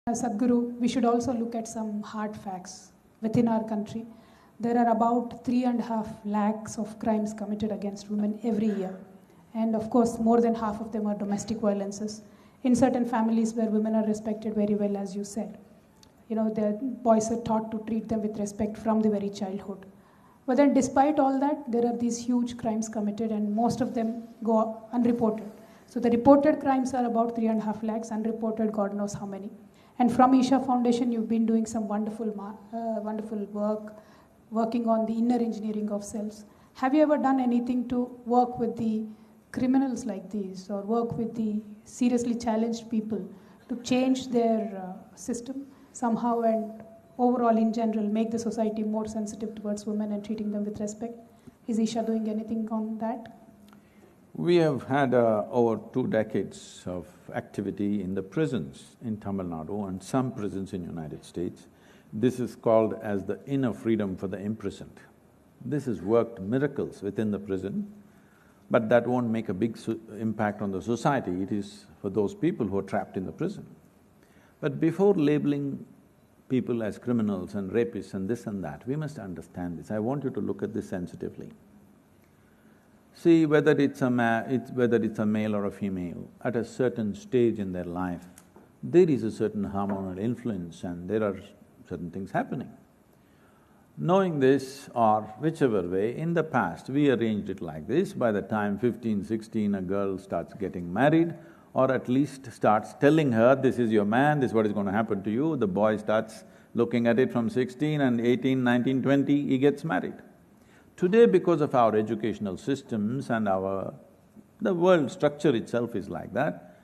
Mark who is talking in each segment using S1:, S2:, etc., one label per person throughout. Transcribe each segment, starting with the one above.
S1: As Sadhguru, we should also look at some hard facts within our country. There are about 3.5 lakhs of crimes committed against women every year. And of course, more than half of them are domestic violences in certain families where women are respected very well, as you said. The boys are taught to treat them with respect from the very childhood. But then despite all that, there are these huge crimes committed and most of them go unreported. So the reported crimes are about 3.5 lakhs, unreported God knows how many. And from Isha Foundation, you've been doing some wonderful work, working on the inner engineering of cells. Have you ever done anything to work with the criminals like these or work with the seriously challenged people to change their system somehow and overall in general make the society more sensitive towards women and treating them with respect? Is Isha doing anything on that?
S2: We have had over 2 decades of activity in the prisons in Tamil Nadu and some prisons in United States. This is called as the inner freedom for the imprisoned. This has worked miracles within the prison, but that won't make a big impact on the society. It is for those people who are trapped in the prison. But before labeling people as criminals and rapists and this and that, we must understand this. I want you to look at this sensitively. See, whether it's a male or a female, at a certain stage in their life, there is a certain hormonal influence and there are certain things happening. Knowing this, or whichever way, in the past we arranged it like this: by the time 15, 16, a girl starts getting married, or at least starts telling her, this is your man, this is what is going to happen to you, the boy starts looking at it from 16 and 18, 19, 20, he gets married. Today, because of our educational systems and the world structure itself is like that,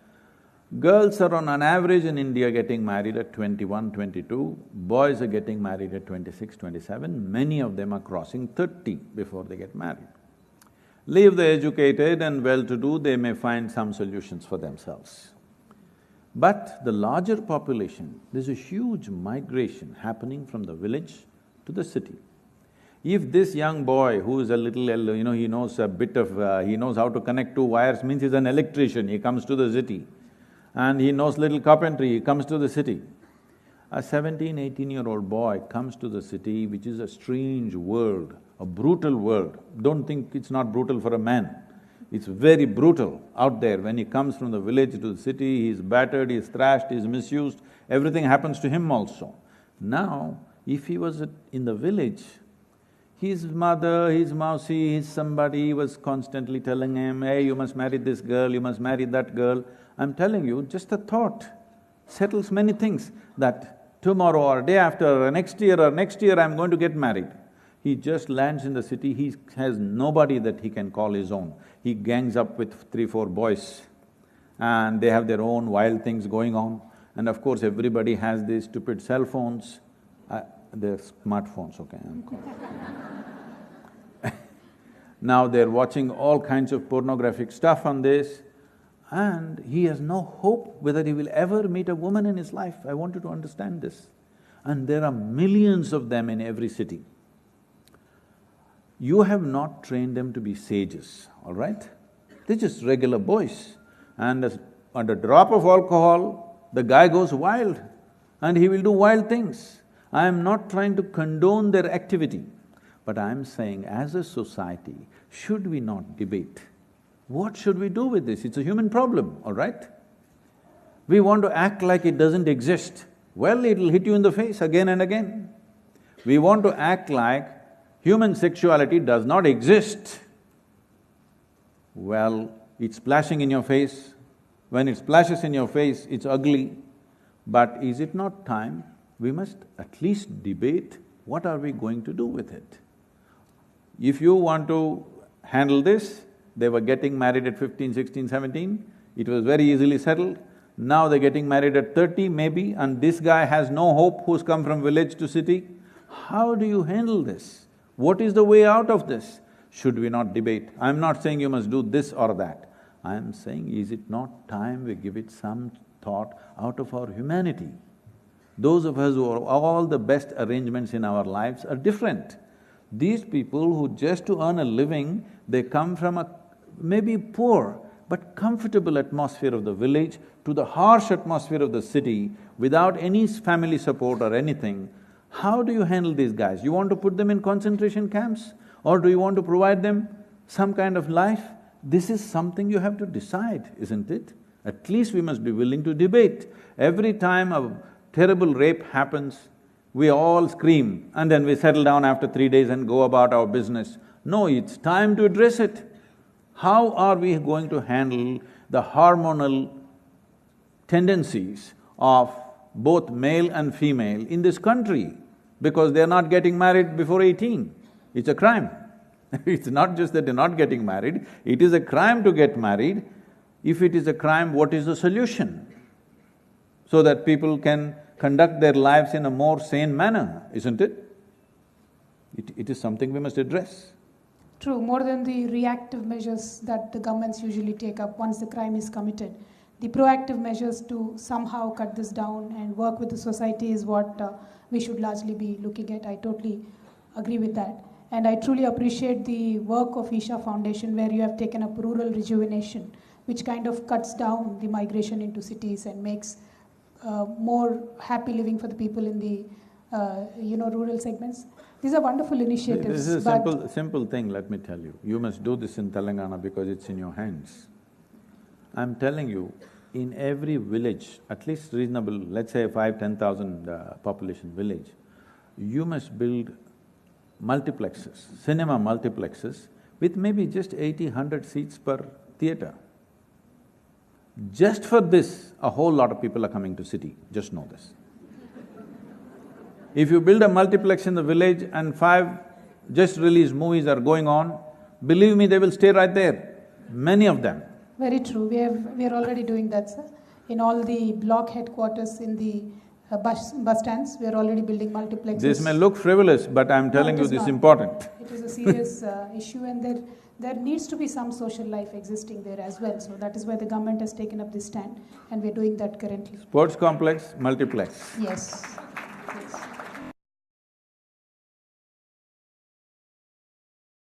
S2: girls are on an average in India getting married at 21, 22, boys are getting married at 26, 27, many of them are crossing 30 before they get married. Leave the educated and well-to-do, they may find some solutions for themselves. But the larger population, there's a huge migration happening from the village to the city. If this young boy who is a little, he knows a bit of… he knows how to connect two wires, means he's an electrician, he comes to the city. And he knows little carpentry, he comes to the city. A 17, 18-year-old boy comes to the city, which is a strange world, a brutal world. Don't think it's not brutal for a man. It's very brutal out there. When he comes from the village to the city, he's battered, he's thrashed, he's misused, everything happens to him also. Now, if he was in the village, his mother, his mousie, his somebody was constantly telling him, hey, you must marry this girl, you must marry that girl. I'm telling you, just a thought settles many things, that tomorrow or day after or next year I'm going to get married. He just lands in the city, he has nobody that he can call his own. He gangs up with 3, 4 boys and they have their own wild things going on. And of course, everybody has these stupid cell phones. They're smartphones, okay, I'm Now they're watching all kinds of pornographic stuff on this, and he has no hope whether he will ever meet a woman in his life. I want you to understand this. And there are millions of them in every city. You have not trained them to be sages, all right? They're just regular boys. And at a drop of alcohol, the guy goes wild and he will do wild things. I am not trying to condone their activity, but I am saying, as a society, should we not debate? What should we do with this? It's a human problem, all right? We want to act like it doesn't exist. Well, it'll hit you in the face again and again. We want to act like human sexuality does not exist. Well, it's splashing in your face. When it splashes in your face, it's ugly. But is it not time we must at least debate what are we going to do with it? If you want to handle this, they were getting married at 15, 16, 17, it was very easily settled. Now they're getting married at 30 maybe, and this guy has no hope who's come from village to city. How do you handle this? What is the way out of this? Should we not debate? I'm not saying you must do this or that. I'm saying, is it not time we give it some thought out of our humanity? Those of us who are all the best arrangements in our lives are different. These people who just to earn a living, they come from maybe poor, but comfortable atmosphere of the village to the harsh atmosphere of the city without any family support or anything, how do you handle these guys? You want to put them in concentration camps? Or do you want to provide them some kind of life? This is something you have to decide, isn't it? At least we must be willing to debate. Every time a terrible rape happens, we all scream and then we settle down after 3 days and go about our business. No, it's time to address it. How are we going to handle the hormonal tendencies of both male and female in this country? Because they're not getting married before 18. It's a crime. It's not just that they're not getting married, it is a crime to get married. If it is a crime, what is the solution? So that people can conduct their lives in a more sane manner, isn't it? It is something we must address.
S1: True, more than the reactive measures that the governments usually take up once the crime is committed. The proactive measures to somehow cut this down and work with the society is what we should largely be looking at. I totally agree with that. And I truly appreciate the work of Isha Foundation, where you have taken up rural rejuvenation, which kind of cuts down the migration into cities and makes more happy living for the people in the rural segments. These are wonderful initiatives.
S2: This is a simple thing, let me tell you. You must do this in Telangana because it's in your hands. I'm telling you, in every village, at least reasonable, let's say 5–10,000 population village, you must build multiplexes, cinema multiplexes with maybe just 80–100 seats per theatre. Just for this, a whole lot of people are coming to city, just know this. If you build a multiplex in the village and 5 just released movies are going on, believe me, they will stay right there, many of them.
S1: Very true. We are already doing that, sir. In all the block headquarters, in the bus stands, we are already building multiplexes.
S2: This may look frivolous, but I'm telling you this is important.
S1: It is a serious issue, and there needs to be some social life existing there as well. So that is why the government has taken up this stand, and we're doing that currently.
S2: Sports complex, multiplex.
S1: Yes.